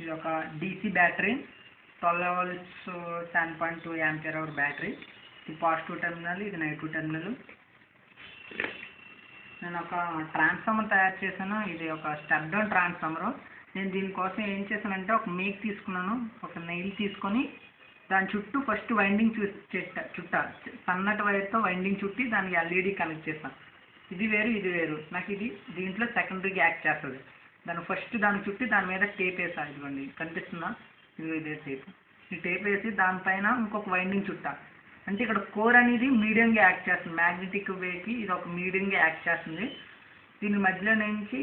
ఇది ఒక DC battery 12 volts 10.2 ampere hour battery. ఇది పాజిటివ్ టెర్మినల్, ఇది నెగిటివ్ టెర్మినల్. నేను ఒక ట్రాన్స్ఫార్మర్ తయారు చేశాను. ఇది ఒక స్టెప్ డౌన్ ట్రాన్స్ఫార్మర్. నేను దీనికోసం ఏం చేశానంటే ఒక మేక్ తీసుకున్నాను, ఒక నెయిల్ తీసుకొని దాని చుట్టూ ఫస్ట్ వైండింగ్ సన్నటి వైర్తో వైండింగ్ చుట్టి దానికి LED కనెక్ట్ చేస్తాను. ఇది వేరు, ఇది వేరు. నాకు ఇది దీంట్లో సెకండరీగా యాక్ట్ చేస్తుంది. దాని చుట్టి దాని మీద టేప్ వేసా. ఇదిగోండి కనిపిస్తుందా, ఇదే టేప్. ఈ టేప్ వేసి దానిపైన ఇంకొక వైండింగ్ చుట్టా. అంటే ఇక్కడ కోర్ అనేది మీడియంగా యాక్ట్ చేస్తుంది. మ్యాగ్నెటిక్ వేకి ఇది ఒక మీడియంగా యాక్ట్ చేస్తుంది. దీని మధ్యలో నుంచి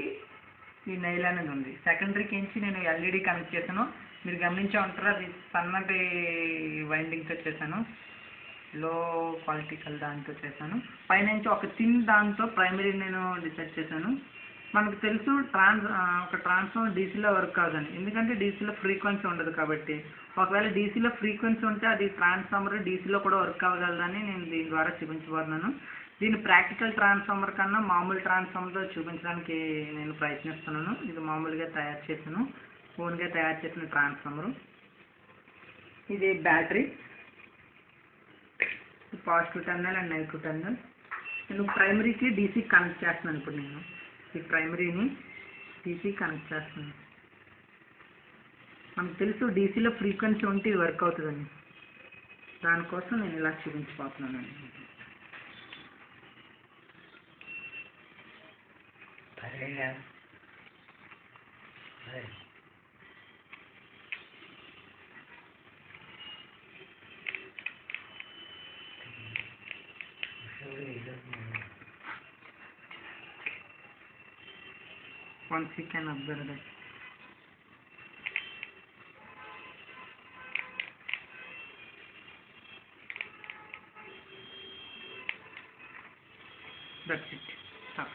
ఈ నెయిల్ అనేది ఉంది. సెకండరీకి నుంచి నేను LED కనెక్ట్ చేశాను. మీరు గమనించే ఉంటారు, అది సన్నటి వైండింగ్తో చేశాను, లో క్వాలిటీ దాంతో చేశాను. పైనుంచి ఒక థిన్ దాంతో ప్రైమరీ నేను డిసైడ్ చేశాను. మనకు తెలుసు ఒక ట్రాన్స్ఫార్మర్ DCలో వర్క్ కాదని, ఎందుకంటే DCలో ఫ్రీక్వెన్సీ ఉండదు కాబట్టి. ఒకవేళ DCలో ఫ్రీక్వెన్సీ ఉంటే అది ట్రాన్స్ఫార్మర్ DCలో కూడా వర్క్ అవ్వగలదని నేను దీని ద్వారా చూపించబోతున్నాను. దీన్ని ప్రాక్టికల్ ట్రాన్స్ఫార్మర్ కన్నా మామూలు ట్రాన్స్ఫార్మర్తో చూపించడానికి నేను ప్రయత్నిస్తున్నాను. ఇది మామూలుగా తయారు చేశాను, ఓన్గా తయారు చేసిన ట్రాన్స్ఫార్మర్. ఇది battery, positive terminal and negative terminal. నేను ప్రైమరీకి DC కనెక్ట్ చేస్తున్నాను. ఇప్పుడు నేను ఈ ప్రైమరీని DC కనెక్ట్ చేస్తున్నాను. మనకు తెలుసు DCలో ఫ్రీక్వెన్సీ ఉంటే ఇది వర్క్ అవుతుందని, దానికోసం నేను ఇలా చూపించబోతున్నాను. Once you can observe that. That's it. Stop.